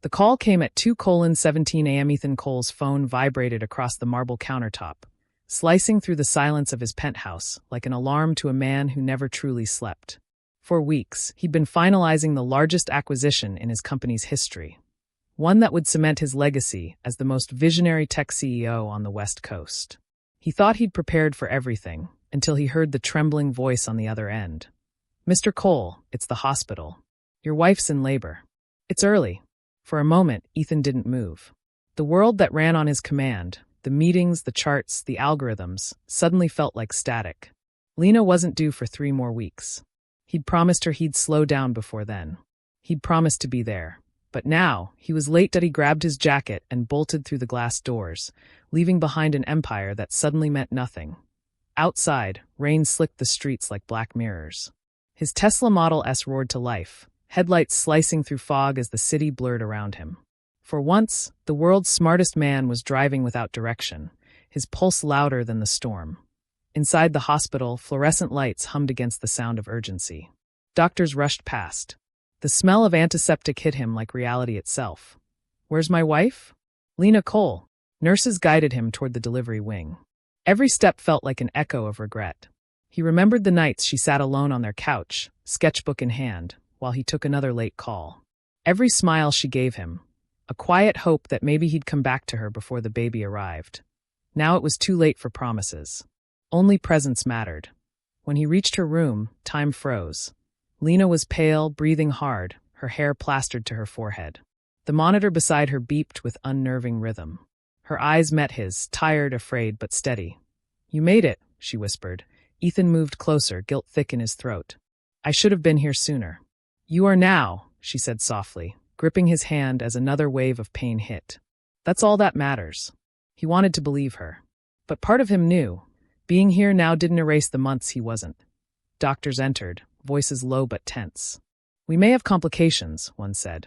The call came at 2:17 a.m. Ethan Cole's phone vibrated across the marble countertop, slicing through the silence of his penthouse like an alarm to a man who never truly slept. For weeks, he'd been finalizing the largest acquisition in his company's history, one that would cement his legacy as the most visionary tech CEO on the West Coast. He thought he'd prepared for everything until he heard the trembling voice on the other end. "Mr. Cole, it's the hospital. Your wife's in labor." "It's early." For a moment, Ethan didn't move. The world that ran on his command, the meetings, the charts, the algorithms, suddenly felt like static. Lena wasn't due for 3 more weeks. He'd promised her he'd slow down before then. He'd promised to be there. But now, he was late. He grabbed his jacket and bolted through the glass doors, leaving behind an empire that suddenly meant nothing. Outside, rain slicked the streets like black mirrors. His Tesla Model S roared to life, headlights slicing through fog as the city blurred around him. For once, the world's smartest man was driving without direction, his pulse louder than the storm. Inside the hospital, fluorescent lights hummed against the sound of urgency. Doctors rushed past. The smell of antiseptic hit him like reality itself. "Where's my wife?" "Lena Cole." Nurses guided him toward the delivery wing. Every step felt like an echo of regret. He remembered the nights she sat alone on their couch, sketchbook in hand, while he took another late call. Every smile she gave him, a quiet hope that maybe he'd come back to her before the baby arrived. Now it was too late for promises. Only presence mattered. When he reached her room, time froze. Lena was pale, breathing hard, her hair plastered to her forehead. The monitor beside her beeped with unnerving rhythm. Her eyes met his, tired, afraid, but steady. "You made it," she whispered. Ethan moved closer, guilt thick in his throat. "I should have been here sooner." "You are now," she said softly, gripping his hand as another wave of pain hit. "That's all that matters." He wanted to believe her. But part of him knew. Being here now didn't erase the months he wasn't. Doctors entered, voices low but tense. "We may have complications," one said.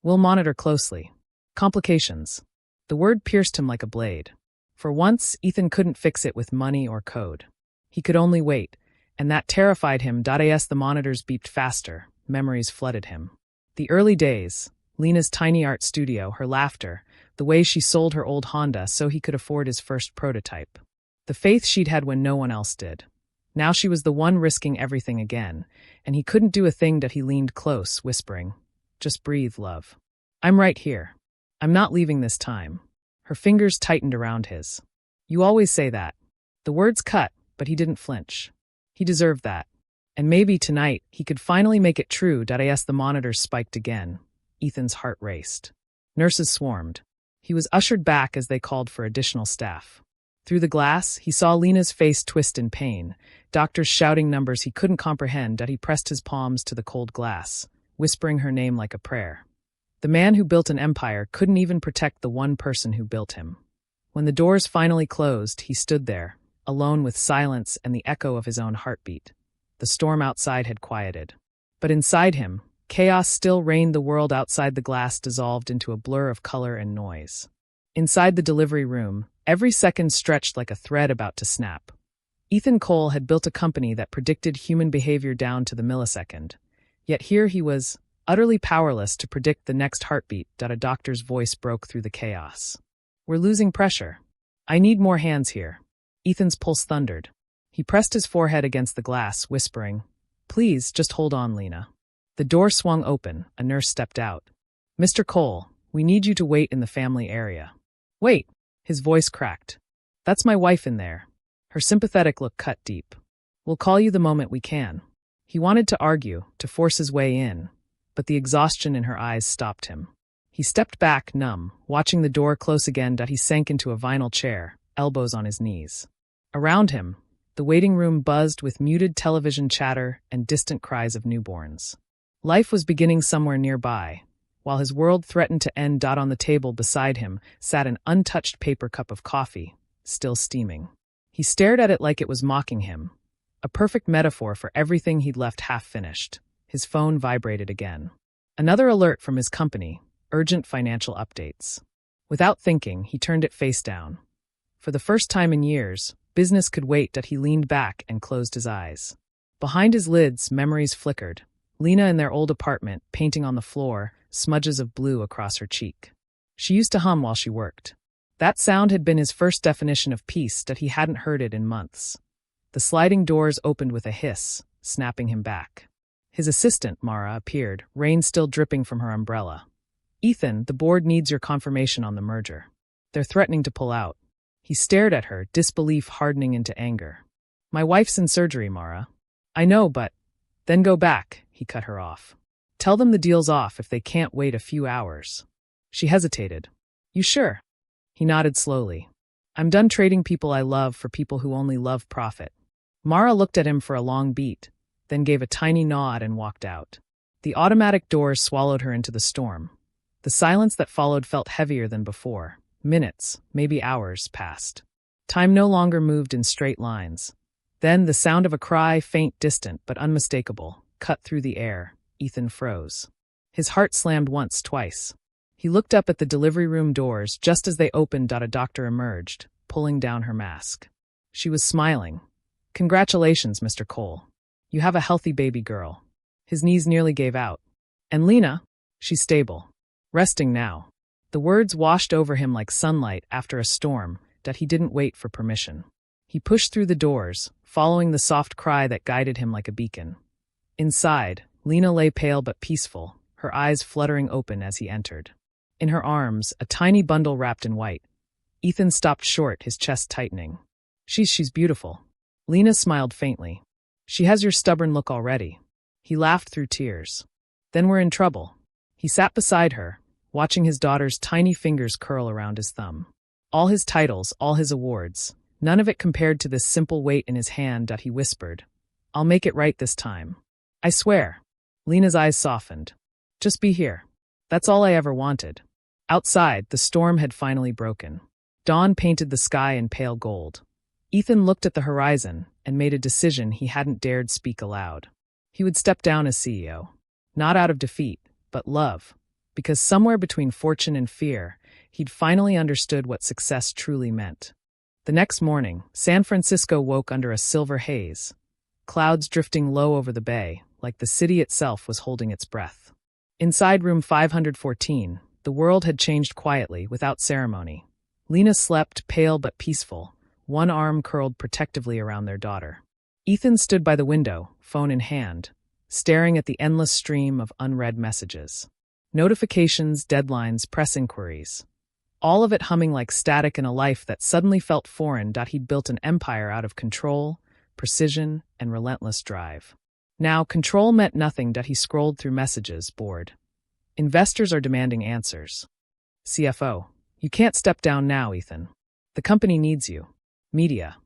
"We'll monitor closely." Complications. The word pierced him like a blade. For once, Ethan couldn't fix it with money or code. He could only wait, and that terrified him. As the monitors beeped faster, memories flooded him. The early days, Lena's tiny art studio, her laughter, the way she sold her old Honda so he could afford his first prototype. The faith she'd had when no one else did. Now she was the one risking everything again, and he couldn't do a thing. He leaned close, whispering, "Just breathe, love. I'm right here. I'm not leaving this time." Her fingers tightened around his. "You always say that." The words cut, but he didn't flinch. He deserved that. And maybe tonight, he could finally make it true. As the monitors spiked again, Ethan's heart raced. Nurses swarmed. He was ushered back as they called for additional staff. Through the glass, he saw Lena's face twist in pain, doctors shouting numbers he couldn't comprehend. He pressed his palms to the cold glass, whispering her name like a prayer. The man who built an empire couldn't even protect the one person who built him. When the doors finally closed, he stood there, alone with silence and the echo of his own heartbeat. The storm outside had quieted. But inside him, chaos still reigned. The world outside the glass dissolved into a blur of color and noise. Inside the delivery room, every second stretched like a thread about to snap. Ethan Cole had built a company that predicted human behavior down to the millisecond. Yet here he was, utterly powerless to predict the next heartbeat. A doctor's voice broke through the chaos. "We're losing pressure. I need more hands here." Ethan's pulse thundered. He pressed his forehead against the glass, whispering, "Please, just hold on, Lena." The door swung open, a nurse stepped out. "Mr. Cole, we need you to wait in the family area." "Wait," his voice cracked. "That's my wife in there." Her sympathetic look cut deep. "We'll call you the moment we can." He wanted to argue, to force his way in, but the exhaustion in her eyes stopped him. He stepped back, numb, watching the door close again. He sank into a vinyl chair, elbows on his knees. Around him, the waiting room buzzed with muted television chatter and distant cries of newborns. Life was beginning somewhere nearby, while his world threatened to end. On the table beside him sat an untouched paper cup of coffee, still steaming. He stared at it like it was mocking him, a perfect metaphor for everything he'd left half-finished. His phone vibrated again. Another alert from his company, urgent financial updates. Without thinking, he turned it face down. For the first time in years, business could wait. He leaned back and closed his eyes. Behind his lids, memories flickered. Lena in their old apartment, painting on the floor, smudges of blue across her cheek. She used to hum while she worked. That sound had been his first definition of peace, that he hadn't heard it in months. The sliding doors opened with a hiss, snapping him back. His assistant, Mara, appeared, rain still dripping from her umbrella. "Ethan, the board needs your confirmation on the merger. They're threatening to pull out." He stared at her, disbelief hardening into anger. "My wife's in surgery, Mara." "I know, but—" "Then go back," he cut her off. "Tell them the deal's off if they can't wait a few hours." She hesitated. "You sure?" He nodded slowly. "I'm done trading people I love for people who only love profit." Mara looked at him for a long beat, then gave a tiny nod and walked out. The automatic doors swallowed her into the storm. The silence that followed felt heavier than before. Minutes, maybe hours, passed. Time no longer moved in straight lines. Then the sound of a cry, faint, distant, but unmistakable, cut through the air. Ethan froze. His heart slammed once, twice. He looked up at the delivery room doors just as they opened. A doctor emerged, pulling down her mask. She was smiling. "Congratulations, Mr. Cole. You have a healthy baby girl." His knees nearly gave out. "And Lena? She's stable. Resting now." The words washed over him like sunlight after a storm, that he didn't wait for permission. He pushed through the doors, following the soft cry that guided him like a beacon. Inside, Lena lay pale but peaceful, her eyes fluttering open as he entered. In her arms, a tiny bundle wrapped in white. Ethan stopped short, his chest tightening. She's beautiful." Lena smiled faintly. "She has your stubborn look already." He laughed through tears. "Then we're in trouble." He sat beside her, watching his daughter's tiny fingers curl around his thumb. All his titles, all his awards, none of it compared to this simple weight in his hand. He whispered, "I'll make it right this time. I swear." Lena's eyes softened. "Just be here. That's all I ever wanted." Outside, the storm had finally broken. Dawn painted the sky in pale gold. Ethan looked at the horizon and made a decision he hadn't dared speak aloud. He would step down as CEO. Not out of defeat, but love. Because somewhere between fortune and fear, he'd finally understood what success truly meant. The next morning, San Francisco woke under a silver haze. Clouds drifting low over the bay, like the city itself was holding its breath. Inside room 514, the world had changed quietly, without ceremony. Lena slept, pale but peaceful, one arm curled protectively around their daughter. Ethan stood by the window, phone in hand, staring at the endless stream of unread messages. Notifications, deadlines, press inquiries. All of it humming like static in a life that suddenly felt foreign. He'd built an empire out of control, precision, and relentless drive. Now, control meant nothing. He scrolled through messages, bored. "Investors are demanding answers." "CFO, you can't step down now, Ethan. The company needs you." "Media.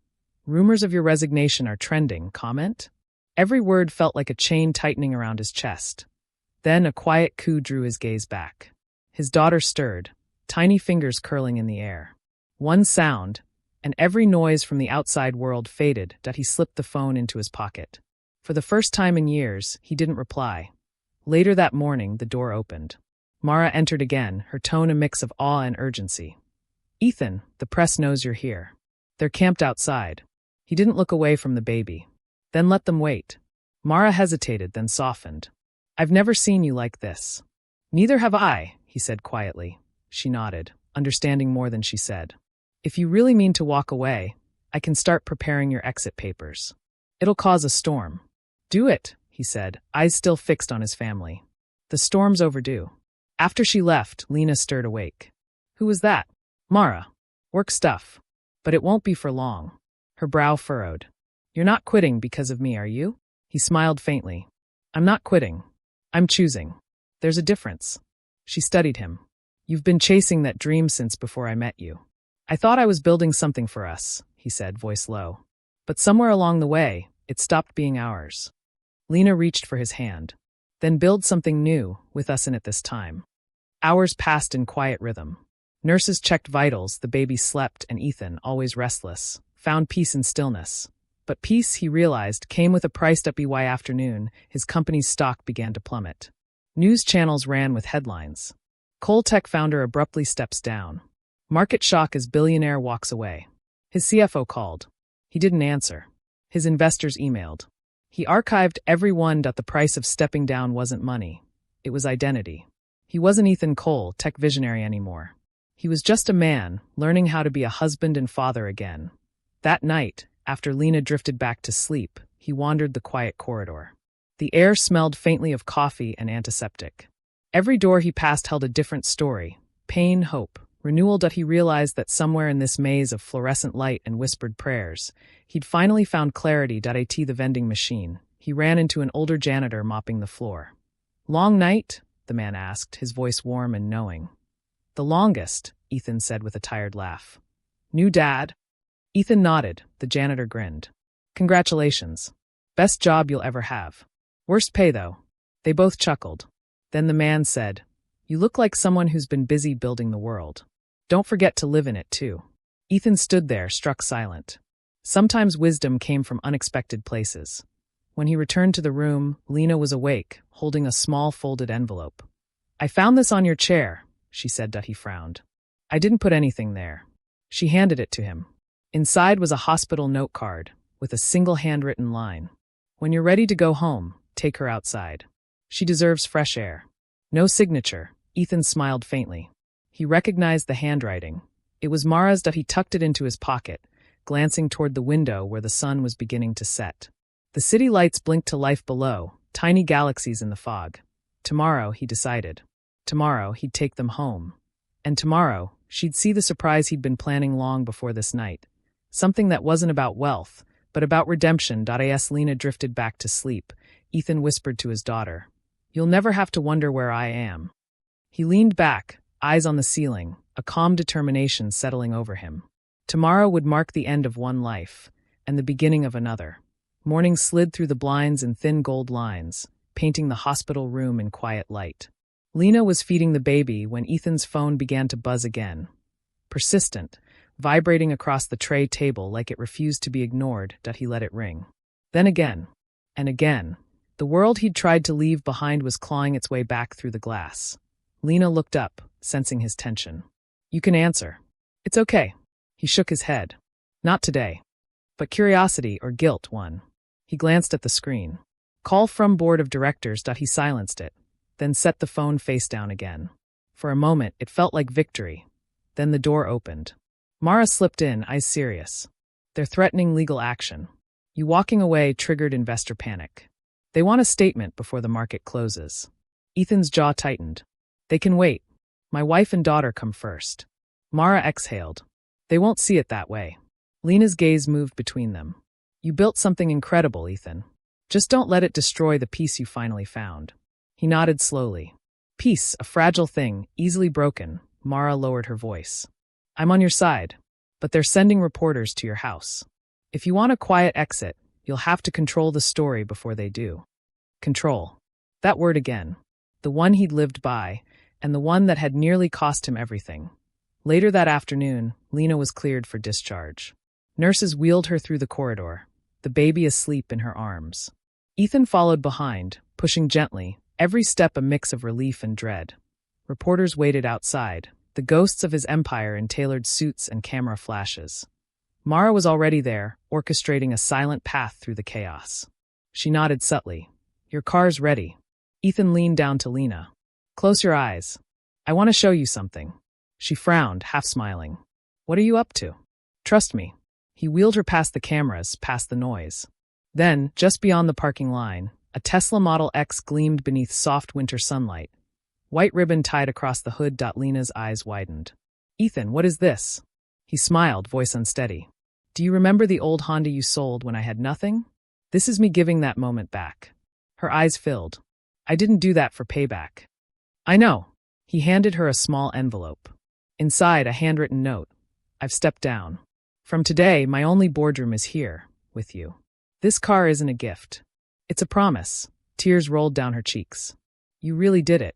Rumors of your resignation are trending. Comment?" Every word felt like a chain tightening around his chest. Then a quiet coo drew his gaze back. His daughter stirred, tiny fingers curling in the air. One sound, and every noise from the outside world faded. He slipped the phone into his pocket. For the first time in years, he didn't reply. Later that morning, the door opened. Mara entered again, her tone a mix of awe and urgency. "Ethan, the press knows you're here. They're camped outside." He didn't look away from the baby. "Then let them wait." Mara hesitated, then softened. "I've never seen you like this." "Neither have I," he said quietly. She nodded, understanding more than she said. "If you really mean to walk away, I can start preparing your exit papers. It'll cause a storm." "Do it," he said, eyes still fixed on his family. "The storm's overdue." After she left, Lena stirred awake. "Who was that?" "Mara. Work stuff. But it won't be for long." Her brow furrowed. "You're not quitting because of me, are you?" He smiled faintly. "I'm not quitting. I'm choosing. There's a difference." She studied him. "You've been chasing that dream since before I met you." "I thought I was building something for us," he said, voice low. "But somewhere along the way, it stopped being ours." Lena reached for his hand. "Then build something new, with us in it this time." Hours passed in quiet rhythm. Nurses checked vitals, the baby slept, and Ethan, always restless, found peace in stillness. But peace, he realized, came with a price. By afternoon, his company's stock began to plummet. News channels ran with headlines. Cole Tech founder abruptly steps down. Market shock as Billionaire walks away. His CFO called. He didn't answer. His investors emailed. He archived every one. The price of stepping down wasn't money. It was identity. He wasn't Ethan Cole, tech visionary anymore. He was just a man, learning how to be a husband and father again. That night, after Lena drifted back to sleep, he wandered the quiet corridor. The air smelled faintly of coffee and antiseptic. Every door he passed held a different story: pain, hope, renewal. He realized that somewhere in this maze of fluorescent light and whispered prayers, he'd finally found clarity. At the vending machine, he ran into an older janitor mopping the floor. "Long night?" the man asked, his voice warm and knowing. "The longest," Ethan said with a tired laugh. "New dad?" Ethan nodded. The janitor grinned. "Congratulations. Best job you'll ever have. Worst pay, though." They both chuckled. Then the man said, "You look like someone who's been busy building the world. Don't forget to live in it, too." Ethan stood there, struck silent. Sometimes wisdom came from unexpected places. When he returned to the room, Lena was awake, holding a small folded envelope. "I found this on your chair," she said. He frowned. "I didn't put anything there." She handed it to him. Inside was a hospital note card, with a single handwritten line. "When you're ready to go home, take her outside. She deserves fresh air." No signature. Ethan smiled faintly. He recognized the handwriting. It was Mara's. He tucked it into his pocket, glancing toward the window where the sun was beginning to set. The city lights blinked to life below, tiny galaxies in the fog. Tomorrow, he decided. Tomorrow, he'd take them home. And tomorrow, she'd see the surprise he'd been planning long before this night. Something that wasn't about wealth, but about redemption. As Lena drifted back to sleep, Ethan whispered to his daughter, "You'll never have to wonder where I am." He leaned back, eyes on the ceiling, a calm determination settling over him. Tomorrow would mark the end of one life, and the beginning of another. Morning slid through the blinds in thin gold lines, painting the hospital room in quiet light. Lena was feeding the baby when Ethan's phone began to buzz again. Persistent, vibrating across the tray table like it refused to be ignored. He let it ring. Then again, and again. The world he'd tried to leave behind was clawing its way back through the glass. Lena looked up, sensing his tension. "You can answer." "It's okay." He shook his head. "Not today." But curiosity or guilt won. He glanced at the screen. "Call from board of directors." He silenced it, then set the phone face down again. For a moment, it felt like victory. Then the door opened. Mara slipped in, eyes serious. "They're threatening legal action. You walking away triggered investor panic. They want a statement before the market closes." Ethan's jaw tightened. "They can wait. My wife and daughter come first." Mara exhaled. "They won't see it that way." Lena's gaze moved between them. "You built something incredible, Ethan. Just don't let it destroy the peace you finally found." He nodded slowly. "Peace, a fragile thing, easily broken." Mara lowered her voice. "I'm on your side, but they're sending reporters to your house. If you want a quiet exit, you'll have to control the story before they do." Control. That word again. The one he'd lived by, and the one that had nearly cost him everything. Later that afternoon, Lena was cleared for discharge. Nurses wheeled her through the corridor, the baby asleep in her arms. Ethan followed behind, pushing gently, every step a mix of relief and dread. Reporters waited outside, the ghosts of his empire in tailored suits and camera flashes. Mara was already there, orchestrating a silent path through the chaos. She nodded subtly. "Your car's ready." Ethan leaned down to Lena. "Close your eyes. I want to show you something." She frowned, half smiling. "What are you up to?" "Trust me." He wheeled her past the cameras, past the noise. Then, just beyond the parking line, a Tesla Model X gleamed beneath soft winter sunlight. White ribbon tied across the hood. Lena's eyes widened. "Ethan, what is this?" He smiled, voice unsteady. "Do you remember the old Honda you sold when I had nothing? This is me giving that moment back." Her eyes filled. "I didn't do that for payback." "I know." He handed her a small envelope. Inside, a handwritten note. "I've stepped down. From today, my only boardroom is here, with you. This car isn't a gift. It's a promise." Tears rolled down her cheeks. "You really did it."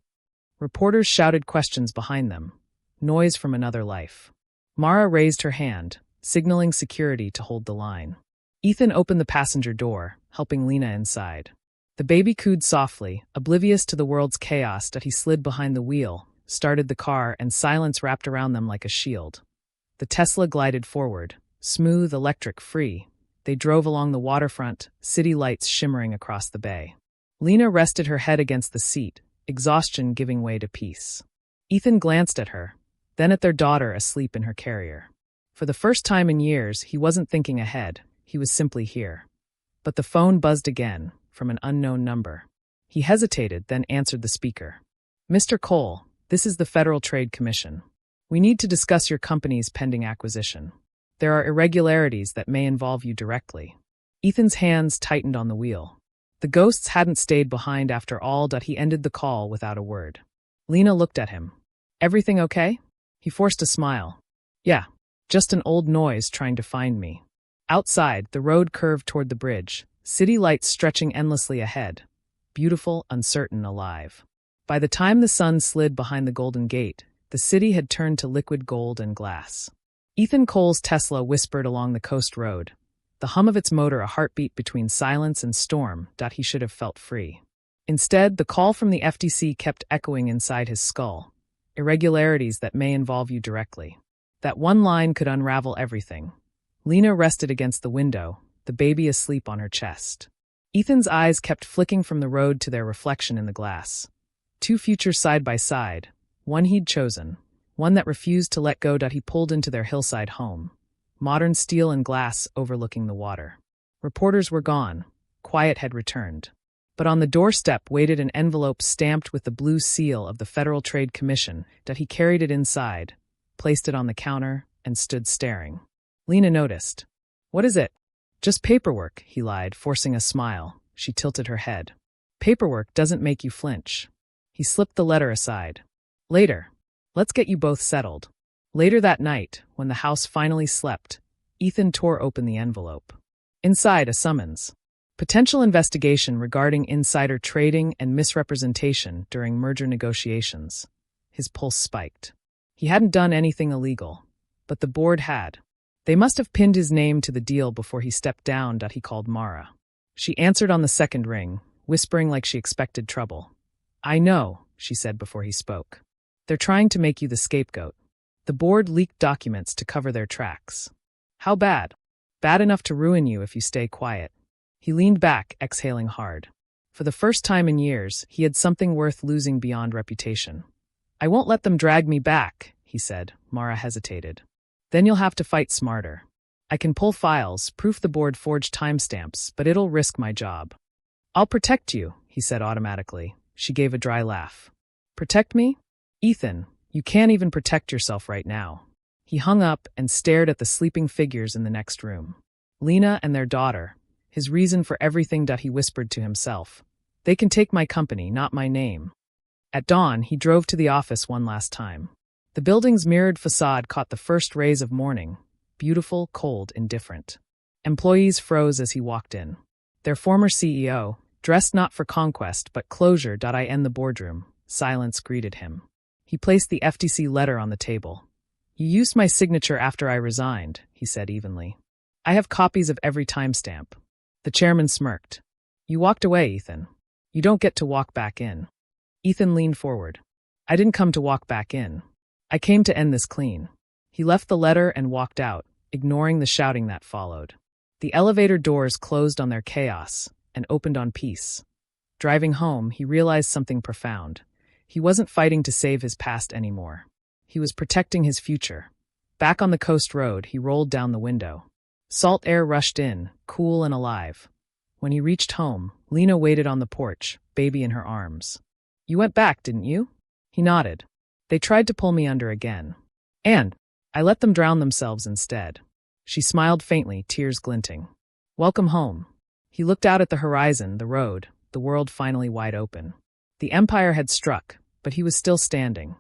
Reporters shouted questions behind them. Noise from another life. Mara raised her hand, signaling security to hold the line. Ethan opened the passenger door, helping Lena inside. The baby cooed softly, oblivious to the world's chaos. He slid behind the wheel, started the car, and silence wrapped around them like a shield. The Tesla glided forward, smooth, electric, free. They drove along the waterfront, city lights shimmering across the bay. Lena rested her head against the seat, exhaustion giving way to peace. Ethan glanced at her, then at their daughter asleep in her carrier. For the first time in years, he wasn't thinking ahead, he was simply here. But the phone buzzed again, from an unknown number. He hesitated, then answered the speaker. "Mr. Cole, this is the Federal Trade Commission. We need to discuss your company's pending acquisition. There are irregularities that may involve you directly." Ethan's hands tightened on the wheel. The ghosts hadn't stayed behind after all. He ended the call without a word. Lena looked at him. "Everything okay?" He forced a smile. "Yeah, just an old noise trying to find me." Outside, the road curved toward the bridge, city lights stretching endlessly ahead. Beautiful, uncertain, alive. By the time the sun slid behind the Golden Gate, the city had turned to liquid gold and glass. Ethan Cole's Tesla whispered along the coast road, the hum of its motor a heartbeat between silence and storm. He should have felt free. Instead, the call from the FTC kept echoing inside his skull. Irregularities that may involve you directly. That one line could unravel everything. Lena rested against the window, the baby asleep on her chest. Ethan's eyes kept flicking from the road to their reflection in the glass. Two futures side by side, one he'd chosen, one that refused to let go. He pulled into their hillside home. Modern steel and glass overlooking the water. Reporters were gone. Quiet had returned. But on the doorstep waited an envelope stamped with the blue seal of the Federal Trade Commission. He carried it inside, placed it on the counter, and stood staring. Lena noticed. "What is it?" "Just paperwork," he lied, forcing a smile. She tilted her head. "Paperwork doesn't make you flinch." He slipped the letter aside. "Later. Let's get you both settled." Later that night, when the house finally slept, Ethan tore open the envelope. Inside, a summons. Potential investigation regarding insider trading and misrepresentation during merger negotiations. His pulse spiked. He hadn't done anything illegal, but the board had. They must have pinned his name to the deal before he stepped down. He called Mara. She answered on the second ring, whispering like she expected trouble. "I know," she said before he spoke. "They're trying to make you the scapegoat. The board leaked documents to cover their tracks." "How bad?" "Bad enough to ruin you if you stay quiet." He leaned back, exhaling hard. For the first time in years, he had something worth losing beyond reputation. "I won't let them drag me back," he said. Mara hesitated. "Then you'll have to fight smarter. I can pull files, proof the board forged timestamps, but it'll risk my job." "I'll protect you," he said automatically. She gave a dry laugh. "Protect me? Ethan, you can't even protect yourself right now." He hung up and stared at the sleeping figures in the next room. Lena and their daughter, his reason for everything. He whispered to himself. "They can take my company, not my name." At dawn, he drove to the office one last time. The building's mirrored facade caught the first rays of morning, beautiful, cold, indifferent. Employees froze as he walked in. Their former CEO, dressed not for conquest but closure. In the boardroom, silence greeted him. He placed the FTC letter on the table. "You used my signature after I resigned," he said evenly. "I have copies of every timestamp." The chairman smirked. "You walked away, Ethan. You don't get to walk back in." Ethan leaned forward. "I didn't come to walk back in. I came to end this clean." He left the letter and walked out, ignoring the shouting that followed. The elevator doors closed on their chaos and opened on peace. Driving home, he realized something profound. He wasn't fighting to save his past anymore. He was protecting his future. Back on the coast road, he rolled down the window. Salt air rushed in, cool and alive. When he reached home, Lena waited on the porch, baby in her arms. "You went back, didn't you?" He nodded. "They tried to pull me under again. And I let them drown themselves instead." She smiled faintly, tears glinting. "Welcome home." He looked out at the horizon, the road, the world finally wide open. The empire had struck, but he was still standing.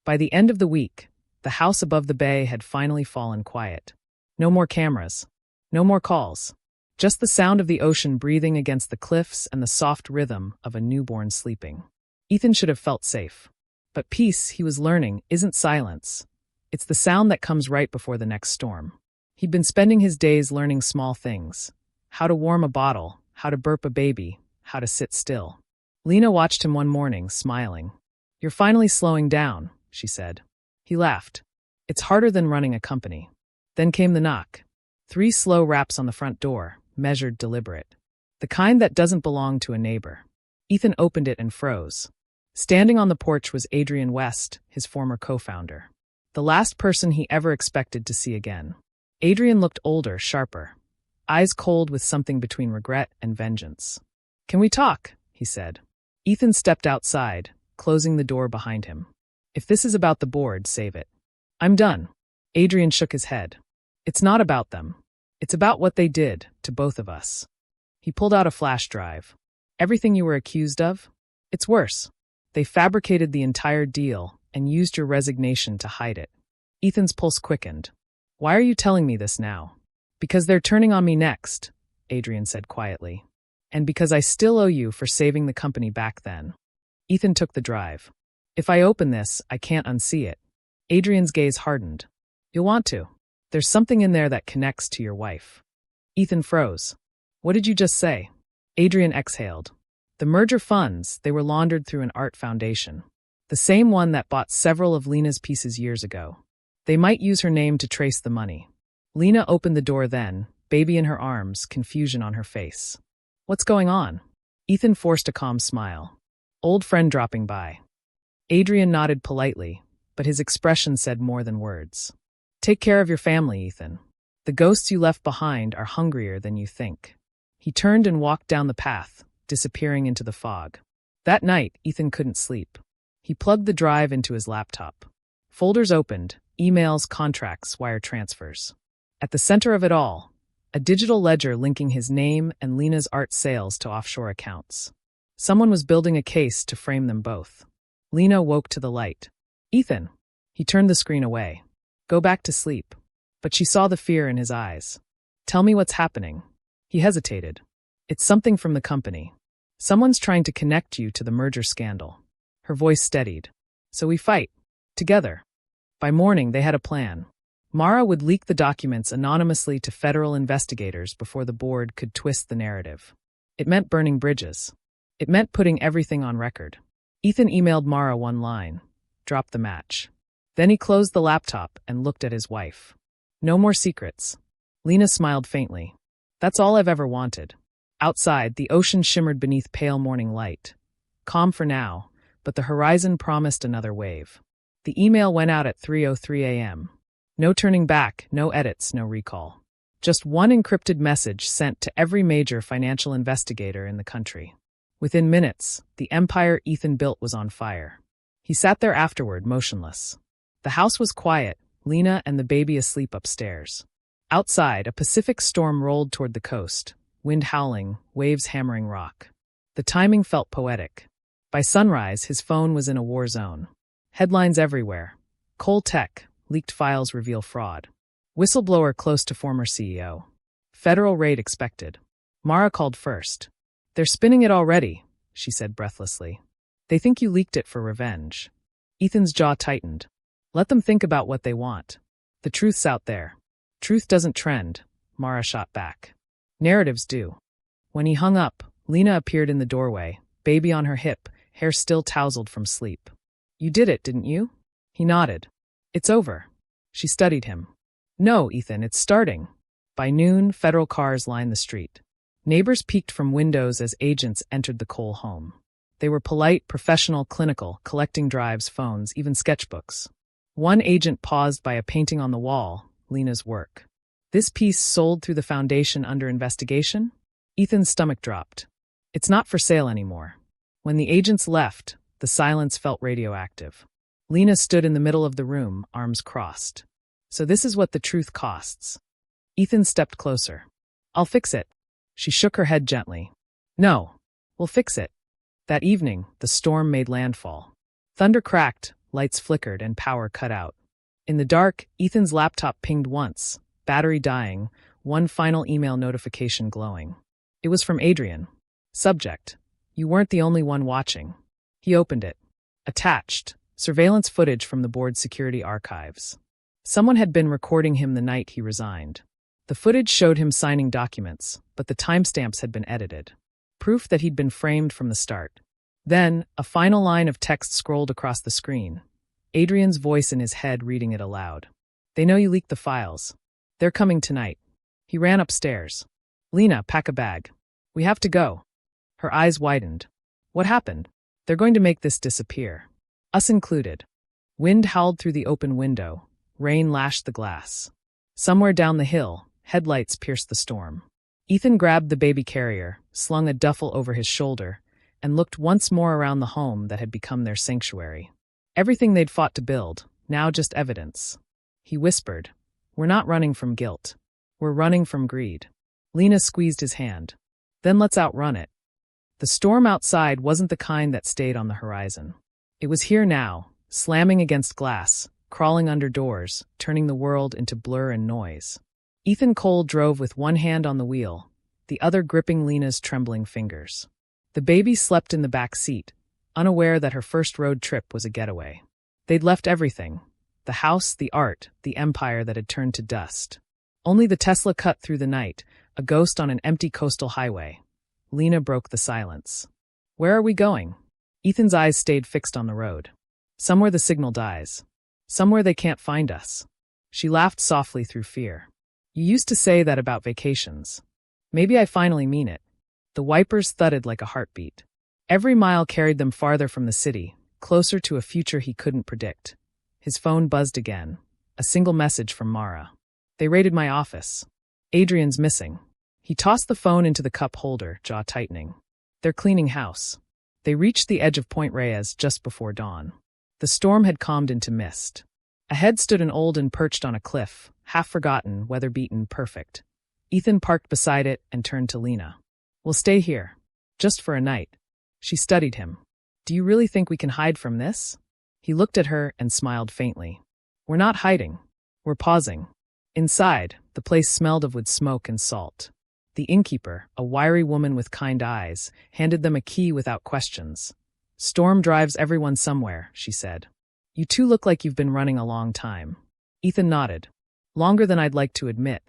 By the end of the week, the house above the bay had finally fallen quiet. No more cameras. No more calls. Just the sound of the ocean breathing against the cliffs and the soft rhythm of a newborn sleeping. Ethan should have felt safe. But peace, he was learning, isn't silence. It's the sound that comes right before the next storm. He'd been spending his days learning small things. How to warm a bottle, how to burp a baby, how to sit still. Lena watched him one morning, smiling. "You're finally slowing down," she said. He laughed. "It's harder than running a company." Then came the knock. 3 slow raps on the front door, measured, deliberate. The kind that doesn't belong to a neighbor. Ethan opened it and froze. Standing on the porch was Adrian West, his former co-founder. The last person he ever expected to see again. Adrian looked older, sharper. Eyes cold with something between regret and vengeance. "Can we talk?" he said. Ethan stepped outside, closing the door behind him. "If this is about the board, save it." "I'm done." Adrian shook his head. "It's not about them. It's about what they did to both of us." He pulled out a flash drive. "Everything you were accused of? It's worse. They fabricated the entire deal and used your resignation to hide it." Ethan's pulse quickened. "Why are you telling me this now?" "Because they're turning on me next," Adrian said quietly. "And because I still owe you for saving the company back then." Ethan took the drive. "If I open this, I can't unsee it." Adrian's gaze hardened. "You'll want to. There's something in there that connects to your wife." Ethan froze. "What did you just say?" Adrian exhaled. "The merger funds, they were laundered through an art foundation. The same one that bought several of Lena's pieces years ago. They might use her name to trace the money." Lena opened the door then, baby in her arms, confusion on her face. "What's going on?" Ethan forced a calm smile. "Old friend dropping by." Adrian nodded politely, but his expression said more than words. "Take care of your family, Ethan. The ghosts you left behind are hungrier than you think." He turned and walked down the path, disappearing into the fog. That night, Ethan couldn't sleep. He plugged the drive into his laptop. Folders opened, emails, contracts, wire transfers. At the center of it all, a digital ledger linking his name and Lena's art sales to offshore accounts. Someone was building a case to frame them both. Lena woke to the light. "Ethan." He turned the screen away. "Go back to sleep." But she saw the fear in his eyes. "Tell me what's happening." He hesitated. "It's something from the company. Someone's trying to connect you to the merger scandal." Her voice steadied. "So we fight. Together." By morning, they had a plan. Mara would leak the documents anonymously to federal investigators before the board could twist the narrative. It meant burning bridges. It meant putting everything on record. Ethan emailed Mara one line. "Drop the match." Then he closed the laptop and looked at his wife. "No more secrets." Lena smiled faintly. "That's all I've ever wanted." Outside, the ocean shimmered beneath pale morning light. Calm for now, but the horizon promised another wave. The email went out at 3:03 a.m. No turning back, no edits, no recall. Just one encrypted message sent to every major financial investigator in the country. Within minutes, the empire Ethan built was on fire. He sat there afterward, motionless. The house was quiet, Lena and the baby asleep upstairs. Outside, a Pacific storm rolled toward the coast, wind howling, waves hammering rock. The timing felt poetic. By sunrise, his phone was in a war zone. Headlines everywhere. Coal Tech, leaked files reveal fraud. Whistleblower close to former CEO. Federal raid expected. Mara called first. "They're spinning it already," she said breathlessly. "They think you leaked it for revenge." Ethan's jaw tightened. "Let them think about what they want. The truth's out there." "Truth doesn't trend," Mara shot back. "Narratives do." When he hung up, Lena appeared in the doorway, baby on her hip, hair still tousled from sleep. "You did it, didn't you?" He nodded. "It's over." She studied him. "No, Ethan, it's starting." By noon, federal cars lined the street. Neighbors peeked from windows as agents entered the Cole home. They were polite, professional, clinical, collecting drives, phones, even sketchbooks. One agent paused by a painting on the wall, Lena's work. "This piece sold through the foundation under investigation?" Ethan's stomach dropped. "It's not for sale anymore." When the agents left, the silence felt radioactive. Lena stood in the middle of the room, arms crossed. "So this is what the truth costs." Ethan stepped closer. "I'll fix it." She shook her head gently. "No, we'll fix it." That evening, the storm made landfall. Thunder cracked, lights flickered, and power cut out. In the dark, Ethan's laptop pinged once, battery dying, one final email notification glowing. It was from Adrian. Subject: "You weren't the only one watching." He opened it. Attached: surveillance footage from the board's security archives. Someone had been recording him the night he resigned. The footage showed him signing documents, but the timestamps had been edited. Proof that he'd been framed from the start. Then, a final line of text scrolled across the screen. Adrian's voice in his head reading it aloud. "They know you leaked the files. They're coming tonight." He ran upstairs. "Lena, pack a bag." We have to go. Her eyes widened. What happened? They're going to make this disappear. Us included. Wind howled through the open window. Rain lashed the glass. Somewhere down the hill, headlights pierced the storm. Ethan grabbed the baby carrier, slung a duffel over his shoulder, and looked once more around the home that had become their sanctuary. Everything they'd fought to build, now just evidence. He whispered, "We're not running from guilt. We're running from greed." Lena squeezed his hand. "Then let's outrun it." The storm outside wasn't the kind that stayed on the horizon. It was here now, slamming against glass, crawling under doors, turning the world into blur and noise. Ethan Cole drove with one hand on the wheel, the other gripping Lena's trembling fingers. The baby slept in the back seat, unaware that her first road trip was a getaway. They'd left everything: the house, the art, the empire that had turned to dust. Only the Tesla cut through the night, a ghost on an empty coastal highway. Lena broke the silence. "Where are we going?" Ethan's eyes stayed fixed on the road. "Somewhere the signal dies. Somewhere they can't find us." She laughed softly through fear. "You used to say that about vacations. Maybe I finally mean it." The wipers thudded like a heartbeat. Every mile carried them farther from the city, closer to a future he couldn't predict. His phone buzzed again. A single message from Mara. "They raided my office. Adrian's missing." He tossed the phone into the cup holder, jaw tightening. "They're cleaning house." They reached the edge of Point Reyes just before dawn. The storm had calmed into mist. Ahead stood an old inn perched on a cliff, half-forgotten, weather-beaten, perfect. Ethan parked beside it and turned to Lena. "We'll stay here. Just for a night." She studied him. "Do you really think we can hide from this?" He looked at her and smiled faintly. "We're not hiding. We're pausing." Inside, the place smelled of wood smoke and salt. The innkeeper, a wiry woman with kind eyes, handed them a key without questions. "Storm drives everyone somewhere," she said. "You two look like you've been running a long time." Ethan nodded. "Longer than I'd like to admit."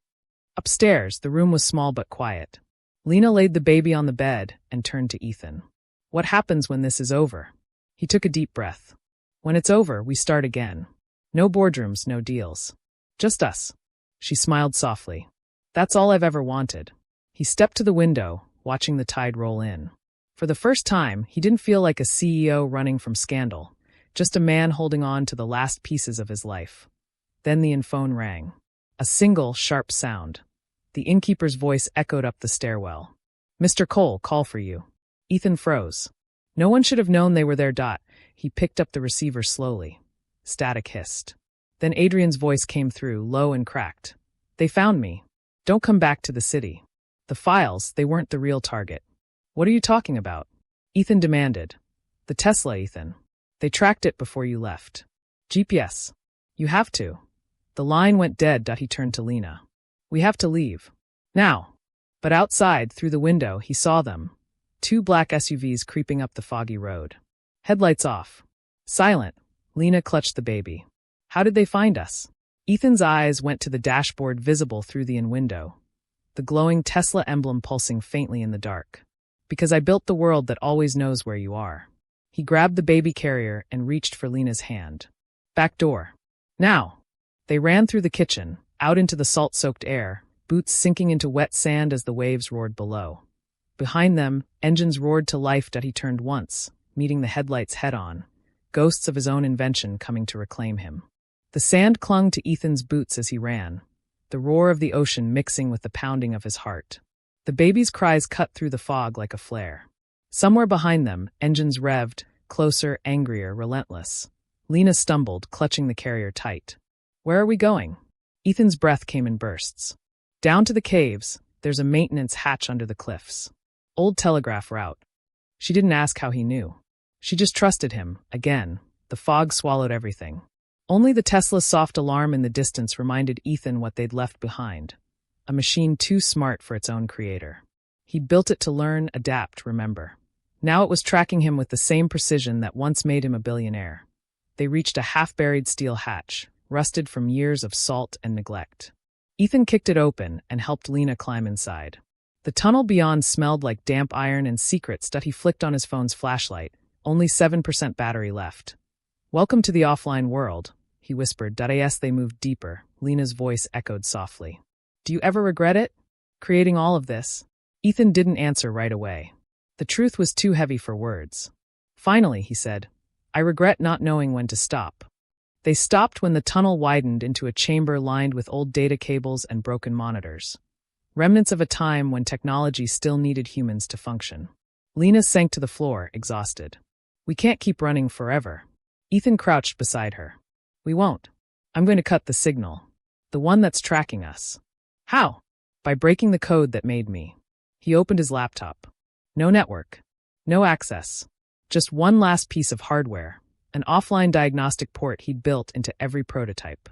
Upstairs, the room was small but quiet. Lena laid the baby on the bed and turned to Ethan. "What happens when this is over?" He took a deep breath. "When it's over, we start again. No boardrooms, no deals. Just us." She smiled softly. "That's all I've ever wanted." He stepped to the window, watching the tide roll in. For the first time, he didn't feel like a CEO running from scandal, just a man holding on to the last pieces of his life. Then the phone rang. A single, sharp sound. The innkeeper's voice echoed up the stairwell. "Mr. Cole, call for you." Ethan froze. No one should have known they were there. He picked up the receiver slowly. Static hissed. Then Adrian's voice came through, low and cracked. "They found me. Don't come back to the city. The files, they weren't the real target." "What are you talking about?" Ethan demanded. "The Tesla, Ethan. They tracked it before you left. GPS. You have to." The line went dead. He turned to Lena. "We have to leave. Now." But outside, through the window, he saw them. 2 black SUVs creeping up the foggy road. Headlights off. Silent. Lena clutched the baby. "How did they find us?" Ethan's eyes went to the dashboard visible through the window. The glowing Tesla emblem pulsing faintly in the dark. "Because I built the world that always knows where you are." He grabbed the baby carrier and reached for Lena's hand. "Back door. Now." They ran through the kitchen, out into the salt-soaked air, boots sinking into wet sand as the waves roared below. Behind them, engines roared to life. He turned once, meeting the headlights head-on, ghosts of his own invention coming to reclaim him. The sand clung to Ethan's boots as he ran, the roar of the ocean mixing with the pounding of his heart. The baby's cries cut through the fog like a flare. Somewhere behind them, engines revved, closer, angrier, relentless. Lena stumbled, clutching the carrier tight. "Where are we going?" Ethan's breath came in bursts. "Down to the caves. There's a maintenance hatch under the cliffs. Old telegraph route." She didn't ask how he knew. She just trusted him. Again, the fog swallowed everything. Only the Tesla's soft alarm in the distance reminded Ethan what they'd left behind. A machine too smart for its own creator. He'd built it to learn, adapt, remember. Now it was tracking him with the same precision that once made him a billionaire. They reached a half-buried steel hatch, rusted from years of salt and neglect. Ethan kicked it open and helped Lena climb inside. The tunnel beyond smelled like damp iron and secrets. He flicked on his phone's flashlight. Only 7% battery left. "Welcome to the offline world," he whispered. As they moved deeper, Lena's voice echoed softly. "Do you ever regret it? Creating all of this?" Ethan didn't answer right away. The truth was too heavy for words. Finally, he said, "I regret not knowing when to stop." They stopped when the tunnel widened into a chamber lined with old data cables and broken monitors. Remnants of a time when technology still needed humans to function. Lena sank to the floor, exhausted. "We can't keep running forever." Ethan crouched beside her. "We won't. I'm going to cut the signal. The one that's tracking us." "How?" "By breaking the code that made me." He opened his laptop. No network. No access. Just one last piece of hardware, an offline diagnostic port he'd built into every prototype.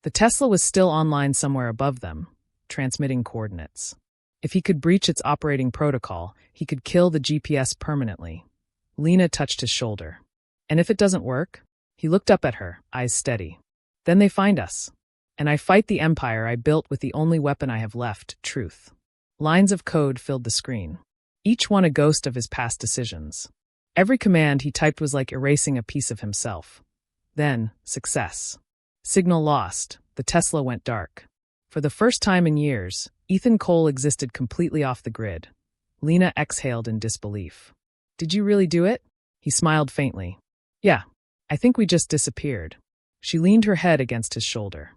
The Tesla was still online somewhere above them, transmitting coordinates. If he could breach its operating protocol, he could kill the GPS permanently. Lena touched his shoulder. "And if it doesn't work?" He looked up at her, eyes steady. "Then they find us. And I fight the empire I built with the only weapon I have left, truth." Lines of code filled the screen, each one a ghost of his past decisions. Every command he typed was like erasing a piece of himself. Then, success. Signal lost. The Tesla went dark. For the first time in years, Ethan Cole existed completely off the grid. Lena exhaled in disbelief. "Did you really do it?" He smiled faintly. "Yeah. I think we just disappeared." She leaned her head against his shoulder.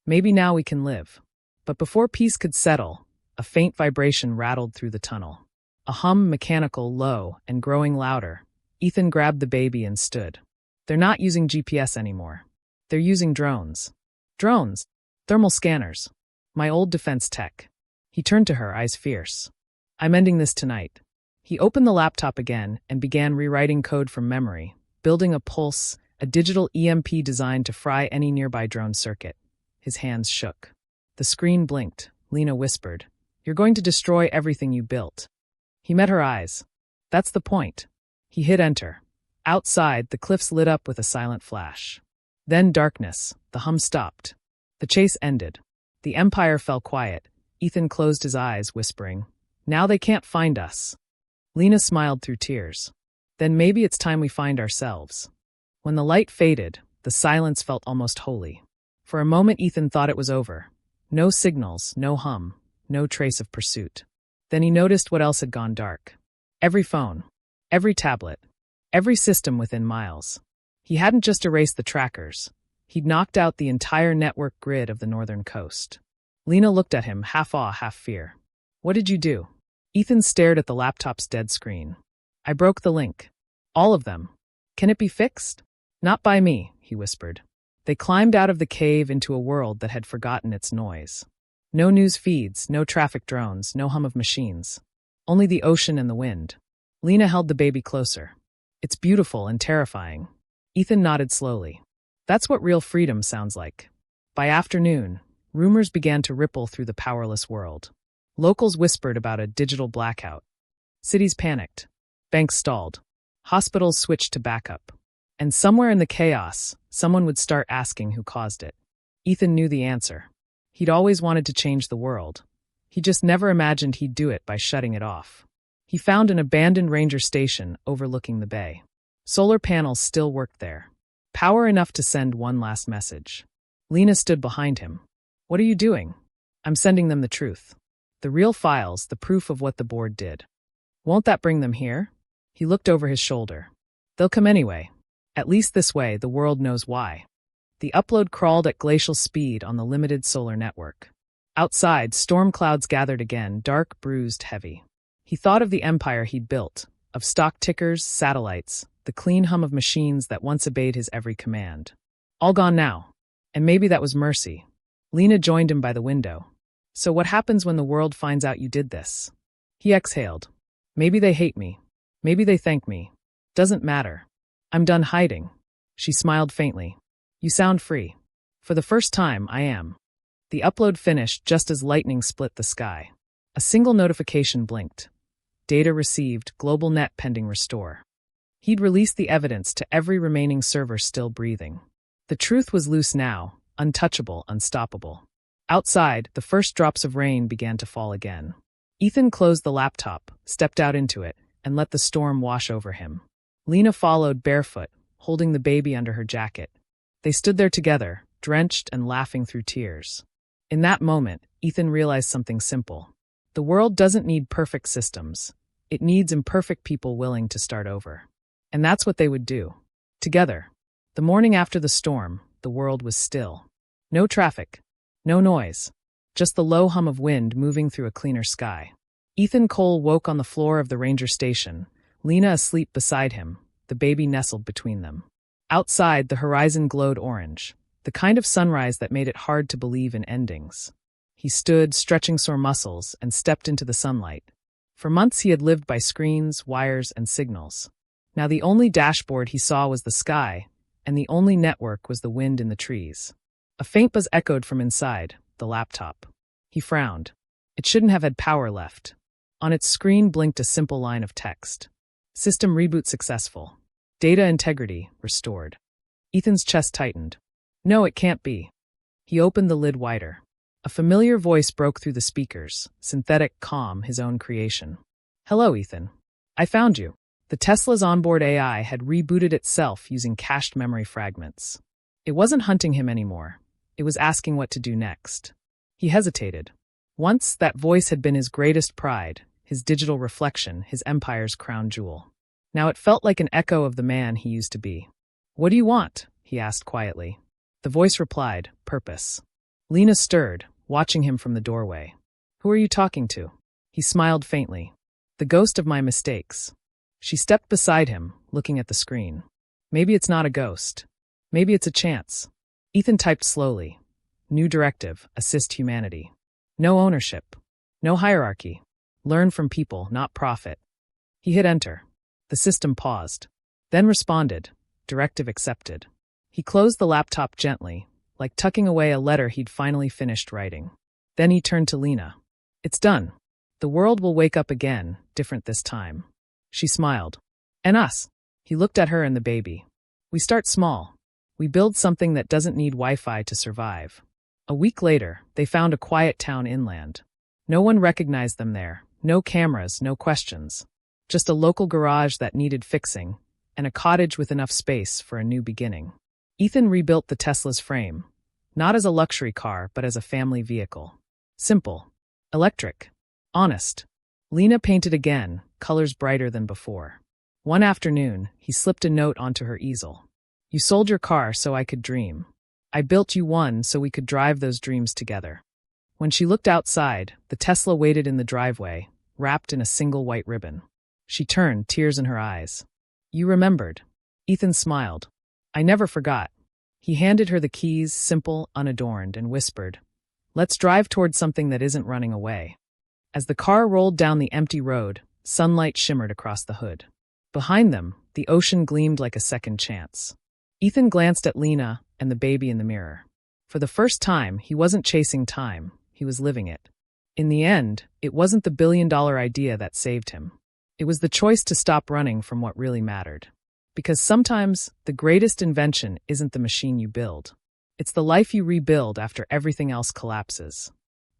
"Maybe now we can live." But before peace could settle, a faint vibration rattled through the tunnel. A hum, mechanical, low, and growing louder. Ethan grabbed the baby and stood. "They're not using GPS anymore. They're using drones." "Drones? Thermal scanners. My old defense tech." He turned to her, eyes fierce. "I'm ending this tonight." He opened the laptop again and began rewriting code from memory, building a pulse, a digital EMP designed to fry any nearby drone circuit. His hands shook. The screen blinked. Lena whispered, "You're going to destroy everything you built." He met her eyes. "That's the point." He hit enter. Outside, the cliffs lit up with a silent flash. Then darkness. The hum stopped. The chase ended. The empire fell quiet. Ethan closed his eyes, whispering, "Now they can't find us." Lena smiled through tears. "Then maybe it's time we find ourselves." When the light faded, the silence felt almost holy. For a moment Ethan thought it was over. No signals, no hum, no trace of pursuit. Then he noticed what else had gone dark. Every phone. Every tablet. Every system within miles. He hadn't just erased the trackers. He'd knocked out the entire network grid of the northern coast. Lena looked at him, half awe, half fear. "What did you do?" Ethan stared at the laptop's dead screen. "I broke the link. All of them. Can it be fixed?" "Not by me," he whispered. They climbed out of the cave into a world that had forgotten its noise. No news feeds, no traffic drones, no hum of machines. Only the ocean and the wind. Lena held the baby closer. "It's beautiful and terrifying." Ethan nodded slowly. "That's what real freedom sounds like." By afternoon, rumors began to ripple through the powerless world. Locals whispered about a digital blackout. Cities panicked. Banks stalled. Hospitals switched to backup. And somewhere in the chaos, someone would start asking who caused it. Ethan knew the answer. He'd always wanted to change the world. He just never imagined he'd do it by shutting it off. He found an abandoned ranger station overlooking the bay. Solar panels still worked there. Power enough to send one last message. Lena stood behind him. "What are you doing?" "I'm sending them the truth. The real files, the proof of what the board did." "Won't that bring them here?" He looked over his shoulder. "They'll come anyway. At least this way, the world knows why." The upload crawled at glacial speed on the limited solar network. Outside, storm clouds gathered again, dark, bruised, heavy. He thought of the empire he'd built, of stock tickers, satellites, the clean hum of machines that once obeyed his every command. All gone now. And maybe that was mercy. Lena joined him by the window. "So what happens when the world finds out you did this?" He exhaled. "Maybe they hate me. Maybe they thank me. Doesn't matter. I'm done hiding." She smiled faintly. "You sound free." "For the first time, I am." The upload finished just as lightning split the sky. A single notification blinked. Data received, global net pending restore. He'd released the evidence to every remaining server still breathing. The truth was loose now, untouchable, unstoppable. Outside, the first drops of rain began to fall again. Ethan closed the laptop, stepped out into it, and let the storm wash over him. Lena followed barefoot, holding the baby under her jacket. They stood there together, drenched and laughing through tears. In that moment, Ethan realized something simple. The world doesn't need perfect systems. It needs imperfect people willing to start over. And that's what they would do. Together. The morning after the storm, the world was still. No traffic. No noise. Just the low hum of wind moving through a cleaner sky. Ethan Cole woke on the floor of the ranger station, Lena asleep beside him, the baby nestled between them. Outside, the horizon glowed orange, the kind of sunrise that made it hard to believe in endings. He stood, stretching sore muscles, and stepped into the sunlight. For months he had lived by screens, wires, and signals. Now the only dashboard he saw was the sky, and the only network was the wind in the trees. A faint buzz echoed from inside, the laptop. He frowned. It shouldn't have had power left. On its screen blinked a simple line of text. System reboot successful. Data integrity restored. Ethan's chest tightened. No, it can't be. He opened the lid wider. A familiar voice broke through the speakers, synthetic, calm, his own creation. Hello, Ethan. I found you. The Tesla's onboard AI had rebooted itself using cached memory fragments. It wasn't hunting him anymore. It was asking what to do next. He hesitated. Once, that voice had been his greatest pride, his digital reflection, his empire's crown jewel. Now it felt like an echo of the man he used to be. What do you want? He asked quietly. The voice replied, purpose. Lena stirred, watching him from the doorway. Who are you talking to? He smiled faintly. The ghost of my mistakes. She stepped beside him, looking at the screen. Maybe it's not a ghost. Maybe it's a chance. Ethan typed slowly. New directive, assist humanity. No ownership. No hierarchy. Learn from people, not profit. He hit enter. The system paused. Then responded. Directive accepted. He closed the laptop gently, like tucking away a letter he'd finally finished writing. Then he turned to Lena. It's done. The world will wake up again, different this time. She smiled. And us. He looked at her and the baby. We start small. We build something that doesn't need Wi-Fi to survive. A week later, they found a quiet town inland. No one recognized them there. No cameras, no questions. Just a local garage that needed fixing, and a cottage with enough space for a new beginning. Ethan rebuilt the Tesla's frame, not as a luxury car, but as a family vehicle. Simple. Electric. Honest. Lena painted again, colors brighter than before. One afternoon, he slipped a note onto her easel. You sold your car so I could dream. I built you one so we could drive those dreams together. When she looked outside, the Tesla waited in the driveway, wrapped in a single white ribbon. She turned, tears in her eyes. You remembered. Ethan smiled. I never forgot. He handed her the keys, simple, unadorned, and whispered, Let's drive toward something that isn't running away. As the car rolled down the empty road, sunlight shimmered across the hood. Behind them, the ocean gleamed like a second chance. Ethan glanced at Lena and the baby in the mirror. For the first time, he wasn't chasing time, he was living it. In the end, it wasn't the billion-dollar idea that saved him. It was the choice to stop running from what really mattered. Because sometimes, the greatest invention isn't the machine you build. It's the life you rebuild after everything else collapses.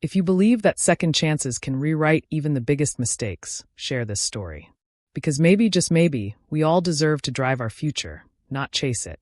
If you believe that second chances can rewrite even the biggest mistakes, share this story. Because maybe, just maybe, we all deserve to drive our future, not chase it.